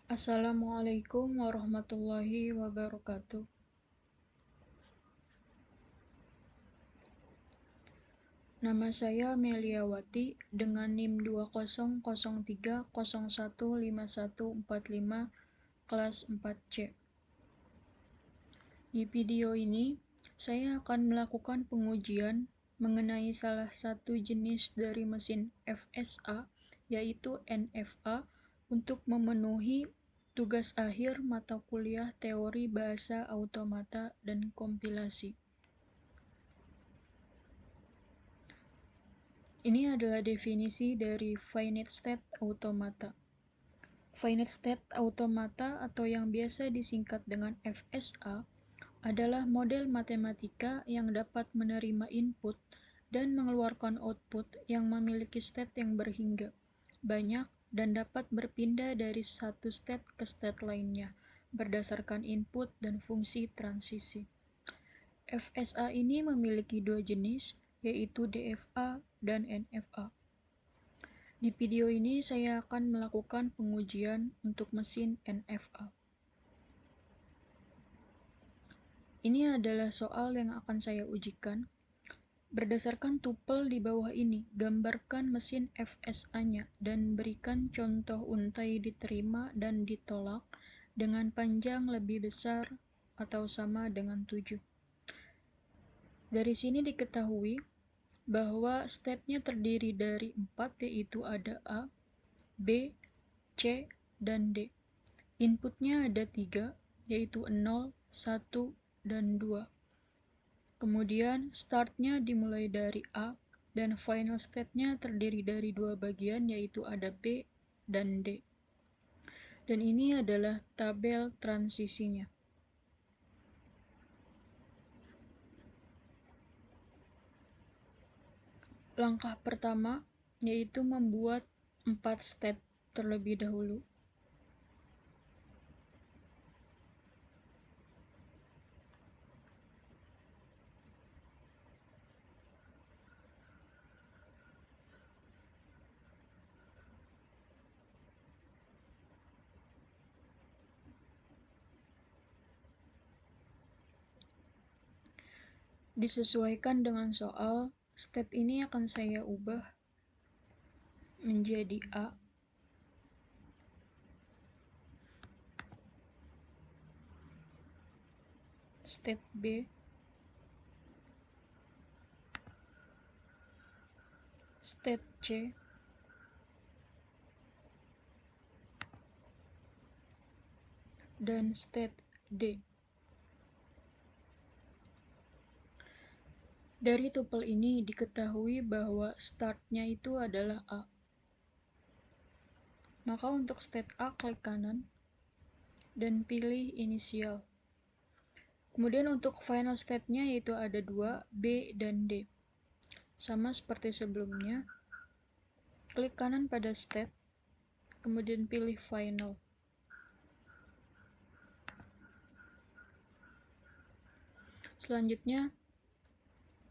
Assalamualaikum warahmatullahi wabarakatuh. Nama saya Meliawati dengan NIM 2003015145 kelas 4C. Di video ini, saya akan melakukan pengujian mengenai salah satu jenis dari mesin FSA, yaitu NFA, untuk memenuhi tugas akhir mata kuliah teori bahasa automata dan kompilasi. Ini adalah definisi dari finite state automata. Finite state automata atau yang biasa disingkat dengan FSA adalah model matematika yang dapat menerima input dan mengeluarkan output yang memiliki state yang berhingga, banyak, dan dapat berpindah dari satu state ke state lainnya berdasarkan input dan fungsi transisi. FSA ini memiliki dua jenis, yaitu DFA dan NFA. Di video ini saya akan melakukan pengujian untuk mesin NFA. Ini adalah soal yang akan saya ujikan. Berdasarkan tupel di bawah ini, gambarkan mesin FSA-nya dan berikan contoh untai diterima dan ditolak dengan panjang lebih besar atau sama dengan 7. Dari sini diketahui bahwa state-nya terdiri dari 4, yaitu ada A, B, C, dan D. Inputnya ada 3, yaitu 0, 1, dan 2. Kemudian start-nya dimulai dari A, dan final state-nya terdiri dari 2 bagian, yaitu ada B dan D. Dan ini adalah tabel transisinya. Langkah pertama yaitu membuat 4 state terlebih dahulu. Disesuaikan dengan soal, state ini akan saya ubah menjadi A, state B, state C, dan state D. Dari tupel ini diketahui bahwa start-nya itu adalah A. Maka untuk state A, klik kanan dan pilih inisial. Kemudian untuk final state-nya yaitu ada 2, B dan D. Sama seperti sebelumnya, klik kanan pada state, kemudian pilih final. Selanjutnya,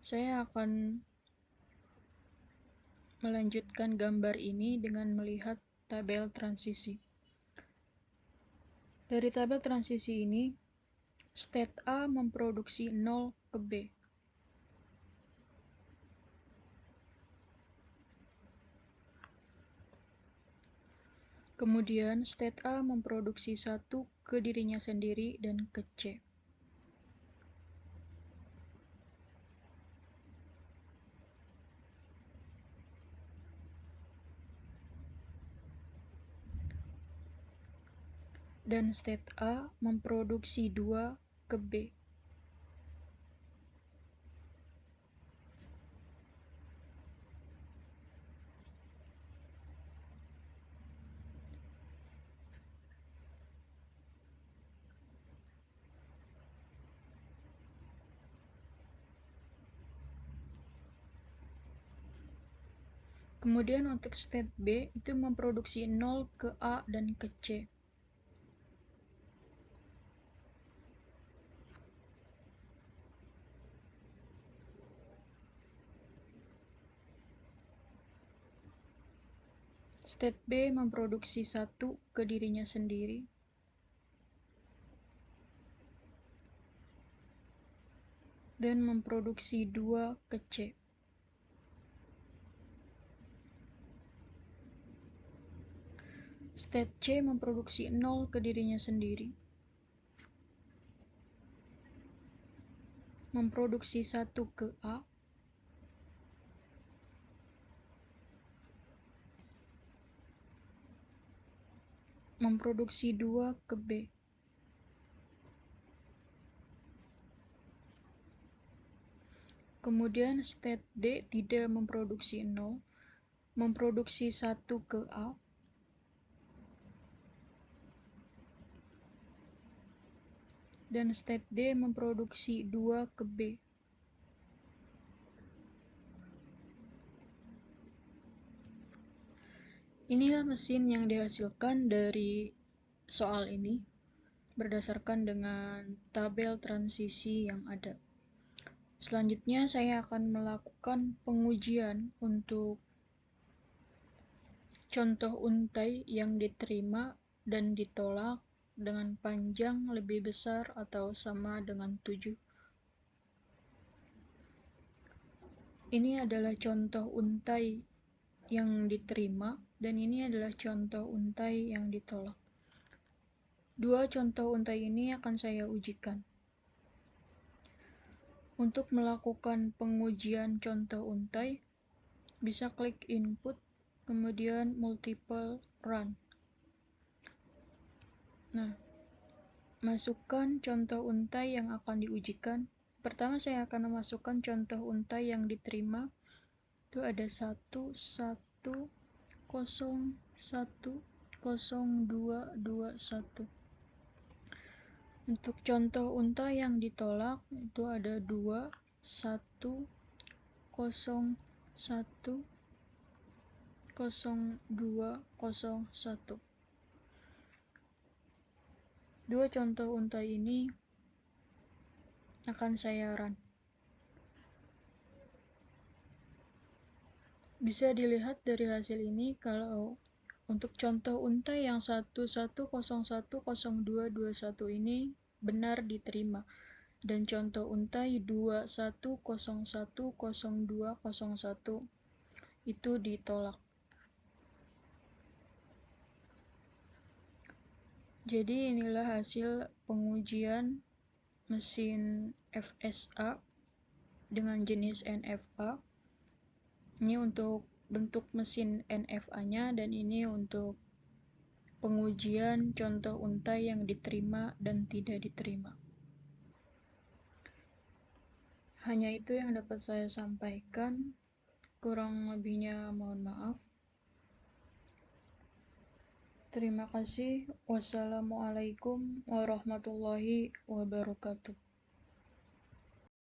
saya akan melanjutkan gambar ini dengan melihat tabel transisi. Dari tabel transisi ini, state A memproduksi 0 ke B. Kemudian state A memproduksi 1 ke dirinya sendiri dan ke C. Dan state A memproduksi 2 ke B. Kemudian untuk state B itu memproduksi 0 ke A dan ke C. State B memproduksi 1 ke dirinya sendiri. Dan memproduksi 2 ke C. State C memproduksi 0 ke dirinya sendiri. Memproduksi 1 ke A. Memproduksi 2 ke B. Kemudian state D tidak memproduksi 0, memproduksi 1 ke A. Dan state D memproduksi 2 ke B. Inilah mesin yang dihasilkan dari soal ini berdasarkan dengan tabel transisi yang ada. Selanjutnya saya akan melakukan pengujian untuk contoh untai yang diterima dan ditolak dengan panjang lebih besar atau sama dengan 7. Ini adalah contoh untai yang diterima dan ini adalah contoh untai yang ditolak. Dua contoh untai ini akan saya ujikan. Untuk melakukan pengujian contoh untai, bisa klik input, kemudian multiple run. Nah, masukkan contoh untai yang akan diujikan. Pertama saya akan memasukkan contoh untai yang diterima. Itu ada 1, 1, 0, 1, 0, 2, 2, 1. Untuk contoh untai yang ditolak itu ada 2, 1, 0, 1, 0, 2, 0, 1. Dua contoh untai ini akan saya run. Bisa dilihat dari hasil ini kalau untuk contoh untai yang 11010221 ini benar diterima dan contoh untai 21010201 itu ditolak. Jadi inilah hasil pengujian mesin FSA dengan jenis NFA. Ini untuk bentuk mesin NFA-nya dan ini untuk pengujian contoh untai yang diterima dan tidak diterima. Hanya itu yang dapat saya sampaikan. Kurang lebihnya mohon maaf. Terima kasih. Wassalamualaikum warahmatullahi wabarakatuh.